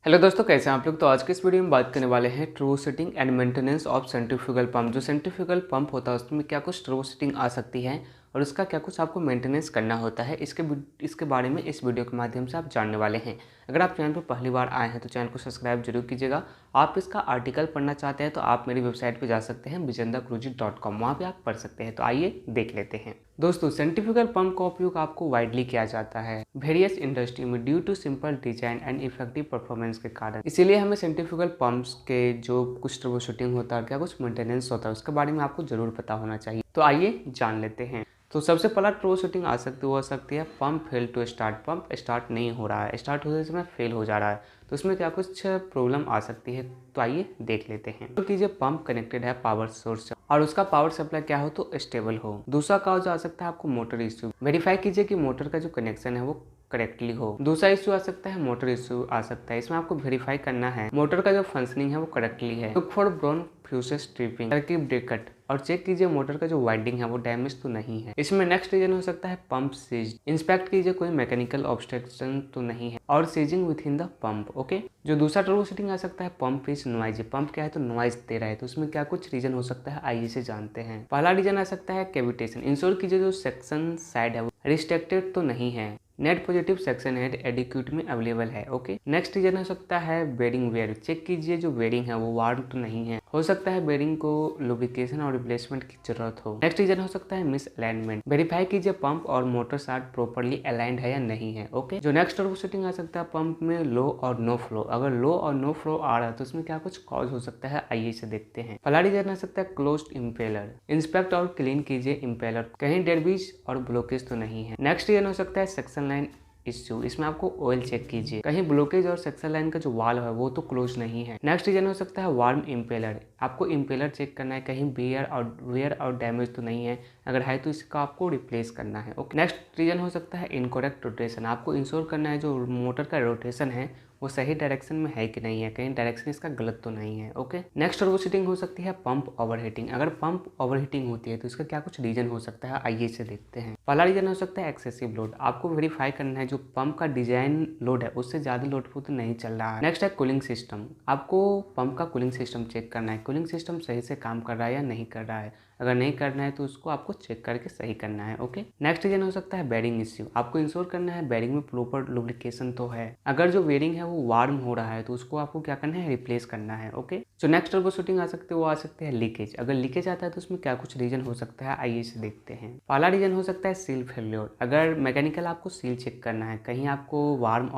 Hello दोस्तों, कैसे हैं आप लोग। तो आज के इस वीडियो में बात करने वाले हैं true setting and maintenance of centrifugal pump. जो सेंट्रीफ्यूगल पंप होता है उसमें क्या कुछ ट्रू सेटिंग आ सकती है और उसका क्या कुछ आपको मेंटेनेंस करना होता है, इसके बारे में इस वीडियो के माध्यम से आप जानने वाले हैं। अगर आप चैनल पर पहली बार आए हैं तो चैनल को सब्सक्राइब जरूर कीजिएगा। आप इसका आर्टिकल पढ़ना चाहते हैं तो आप मेरी वेबसाइट पर जा सकते हैं vijendraguruji.com, वहाँ पर आप पढ़ सकते हैं। तो आइए देख लेते हैं। दोस्तों, सेंट्रीफ्यूगल पंप का उपयोग आपको वाइडली किया जाता है वेरियस इंडस्ट्री में due to simple design and effective performance के कारण। इसीलिए हमें सेंट्रीफ्यूगल पंप्स के जो कुछ ट्रबल शूटिंग होता है, क्या कुछ मेंटेनेंस होता है, उसके बारे में आपको जरूर पता होना चाहिए। तो आइए जान लेते हैं। तो सबसे पहला ट्रबल शूटिंग आ सकती है pump fail to start. Pump start नहीं हो रहा है, स्टार्ट होते समय फेल हो जा रहा है, तो उसमें क्या कुछ प्रॉब्लम आ सकती है। तो आइए देख लेते हैं। तो कीजिए पंप कनेक्टेड है पावर सोर्स और उसका पावर सप्लाई क्या हो तो स्टेबल हो। दूसरा काज आ सकता है आपको मोटर इश्यू। वेरीफाई कीजिए कि मोटर का जो कनेक्शन है वो करेक्टली हो। दूसरा इश्यू आ सकता है मोटर इश्यू आ सकता है। इसमें आपको वेरीफाई करना है मोटर का जो फंक्शनिंग है वो करेक्टली है। Look for brown fuses tripping, circuit breaker, और चेक कीजिए मोटर का जो वाइंडिंग है वो डैमेज तो नहीं है। इसमें नेक्स्ट रीजन हो सकता है पंप सीज। इंस्पेक्ट कीजिए कोई मैकेनिकल ऑब्स्ट्रक्शन तो नहीं है और seizing within the pump. Okay, जो दूसरा ट्रबल शूटिंग आ सकता है पंप इज नॉइजी। पंप क्या है तो नॉइज दे रहा है, तो उसमें क्या कुछ रीजन हो सकता है आइए से जानते हैं। पहला रीजन आ सकता है कैविटेशन। इंश्योर कीजिए जो सेक्शन साइड है वो रिस्ट्रिक्टेड तो नहीं है। Net positive section head adequate में अवेलेबल है। ओके, नेक्स्ट रीजन हो सकता है बेरिंग वेयर। चेक कीजिए जो बेरिंग है वो वार्म तो नहीं है, हो सकता है बेरिंग को लुब्रिकेशन और रिप्लेसमेंट की जरूरत हो। नेक्स्ट रीजन हो सकता है मिस अलाइनमेंट। वेरीफाई कीजिए पंप और मोटर शाफ्ट प्रॉपर्ली अलाइंड है या नहीं है। ओके, जो नेक्स्ट ट्रबल शूटिंग आ सकता है पंप में लो और नो फ्लो। अगर लो और नो फ्लो आ रहा है तो उसमें क्या कुछ कॉज हो सकता है आइए से देखते हैं। पहला रीजन आ सकता है क्लोज्ड इम्पेलर। इंस्पेक्ट और क्लीन कीजिए इम्पेलर, कहीं डेडबीज और ब्लॉकेज तो नहीं है। नेक्स्ट रीजन हो सकता है सेक्शन लाइन इश्यू। इसमें आपको ऑयल चेक कीजिए, कहीं ब्लॉकेज और सेक्शन लाइन का जो वाल्व है वो तो क्लोज नहीं है। नेक्स्ट रीजन हो सकता है वार्म इम्पेलर। आपको इम्पेलर चेक करना है, कहीं वेयर और डैमेज तो नहीं है, अगर है तो इसका आपको रिप्लेस करना है। ओके, नेक्स्ट रीजन हो सकता है इनकरेक्ट रोटेशन। आपको इंश्योर करना है जो मोटर का रोटेशन है वो सही डायरेक्शन में है कि नहीं है, कहीं डायरेक्शन इसका गलत तो नहीं है। ओके, नेक्स्ट ट्रबल शूटिंग हो सकती है पंप ओवरहीटिंग। अगर पंप ओवरहीटिंग होती है तो इसका क्या कुछ रीजन हो सकता है आइए से देखते हैं। पहला रीजन हो सकता है एक्सेसिव लोड। आपको वेरीफाई करना है जो पंप का डिजाइन लोड है उससे ज्यादा लोड तो नहीं चल रहा है। नेक्स्ट है कूलिंग सिस्टम। आपको पंप का कूलिंग सिस्टम चेक करना है, कूलिंग सिस्टम सही से काम कर रहा है या नहीं कर रहा है। अगर नहीं करना है तो उसको आपको चेक करके सही करना है। ओके, नेक्स्ट रीजन हो सकता है बेरिंग इश्यू। आपको इंश्योर करना है बेरिंग में प्रॉपर लुब्रिकेशन तो है। अगर जो बेरिंग है वो वार्म हो रहा है तो उसको आपको क्या करना है, रिप्लेस करना है। ओके, जो नेक्स्ट ट्रबल शूटिंग आ सकती है वो आ सकती है लीकेज। अगर लीकेज आता है तो उसमें क्या कुछ रीजन हो सकता है आइए से देखते हैं। पहला रीजन हो सकता है सील फेल्योर। अगर मैकेनिकल आपको सील चेक करना है, कहीं आपको वार्म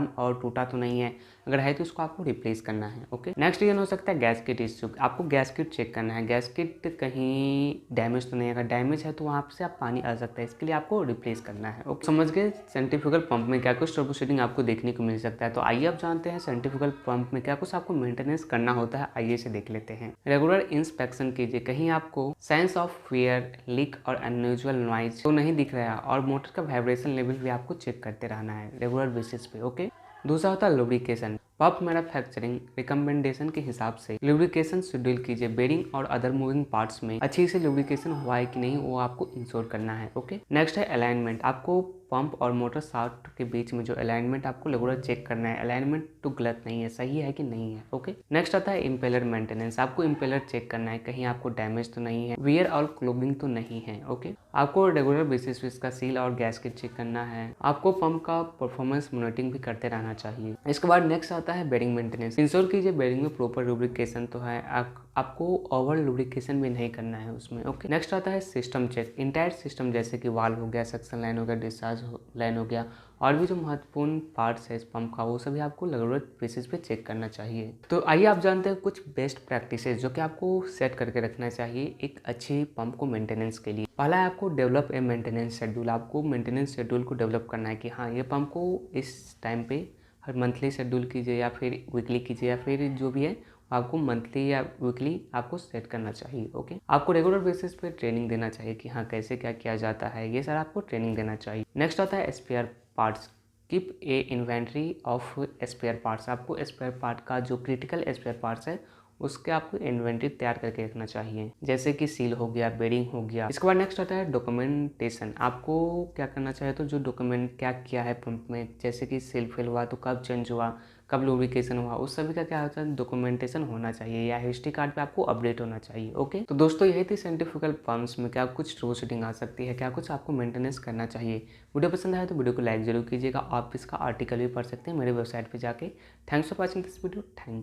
और टूटा तो नहीं है, अगर है तो उसको आपको रिप्लेस करना है। ओके, नेक्स्ट रीजन हो सकता है गैस किट इश्यू। आपको गैस किट चेक करना है, गैस किट कहीं डैमेज तो नहीं है। अगर डैमेज है तो वहाँ से आप पानी आ सकता है, इसके लिए आपको रिप्लेस करना है। ओके, समझ गए सेंट्रीफ्यूगल पंप में क्या कुछ ट्रबल शूटिंग आपको देखने को मिल सकता है। तो आइए अब जानते हैं सेंट्रीफ्यूगल पंप में क्या कुछ आपको मेंटेनेंस करना होता है आइए से देख लेते हैं। रेगुलर इंस्पेक्शन कीजिए, कहीं आपको साइंस ऑफ फेयर लीक और अनयूजुअल नॉइज तो नहीं दिख रहा है, और मोटर का वाइब्रेशन लेवल भी आपको चेक करते रहना है रेगुलर बेसिस पे। ओके, दूसरा होता है लुब्रिकेशन। पंप मैन्युफैक्चरिंग रिकमेंडेशन के हिसाब से लुब्रिकेशन शेड्यूल कीजिए। बेरिंग और अदर मूविंग पार्ट्स में अच्छी से लुब्रिकेशन हुआ है कि नहीं वो आपको इंश्योर करना है। ओके, नेक्स्ट है अलाइनमेंट। आपको पंप और मोटर शाफ्ट के बीच में जो अलाइनमेंट आपको रेगुलर चेक करना है, अलाइनमेंट तो गलत नहीं है, सही है कि नहीं है। ओके, नेक्स्ट आता है इम्पेलर मेंटेनेंस। आपको इम्पेलर चेक करना है, कहीं आपको डैमेज तो नहीं है, वियर और क्लोबिंग तो नहीं है। ओके, आपको रेगुलर बेसिस पे इसका सील और गैस किट चेक करना है। आपको पंप का परफॉर्मेंस मॉनिटरिंग भी करते रहना चाहिए। इसके बाद नेक्स्ट आता है बेरिंग मेंटेनेंस। इंश्योर कीजिए बेरिंग में प्रॉपर लुब्रिकेशन तो है, आपको ओवर लुब्रिकेशन भी नहीं करना है उसमें। ओके, नेक्स्ट आता है सिस्टम चेक। इंटायर सिस्टम जैसे कि वाल्व हो गया, सक्शन लाइन हो गया, डिस्चार्ज लाइन हो गया, और भी जो महत्वपूर्ण पार्ट्स है इस पंप का वो सभी आपको रेगुलर बेसिस पे चेक करना चाहिए। तो आइए आप जानते हैं कुछ बेस्ट प्रैक्टिसेस जो कि आपको सेट करके रखना चाहिए एक अच्छी पंप को मेंटेनेंस के लिए। पहला है आपको डेवलप ए मेंटेनेंस शेड्यूल। आपको मेंटेनेंस शेड्यूल को डेवलप करना है कि हाँ ये पंप को इस टाइम पे हर मंथली शेड्यूल कीजिए या फिर वीकली कीजिए, या फिर जो भी है आपको मंथली या वीकली आपको सेट करना चाहिए। ओके, आपको रेगुलर बेसिस पे ट्रेनिंग देना चाहिए कि हाँ कैसे क्या किया जाता है, ये सारा आपको ट्रेनिंग देना चाहिए। नेक्स्ट आता है spare parts. Keep a inventory of spare parts. आपको स्पेयर पार्ट का जो क्रिटिकल स्पेयर पार्ट्स है उसके आपको इन्वेंट्री तैयार करके रखना चाहिए, जैसे कि सील हो गया, बेरिंग हो गया। इसके बाद नेक्स्ट आता है डॉक्यूमेंटेशन। आपको क्या करना चाहिए तो जो डॉक्यूमेंट क्या किया है पंप में, जैसे कि सील फेल हुआ तो कब चेंज हुआ, कब लुब्रिकेशन हुआ, उस सभी का क्या होता है डॉक्यूमेंटेशन होना चाहिए या हिस्ट्री कार्ड पे आपको अपडेट होना चाहिए। ओके, तो दोस्तों यही थी सेंट्रीफ्यूगल पंप्स में क्या कुछ ट्रू सेटिंग आ सकती है, क्या कुछ आपको मेंटेनेंस करना चाहिए। वीडियो पसंद आया तो वीडियो को लाइक जरूर कीजिएगा। आप इसका आर्टिकल भी पढ़ सकते हैं मेरे वेबसाइट पर जाके। Thanks for watching this video. Thank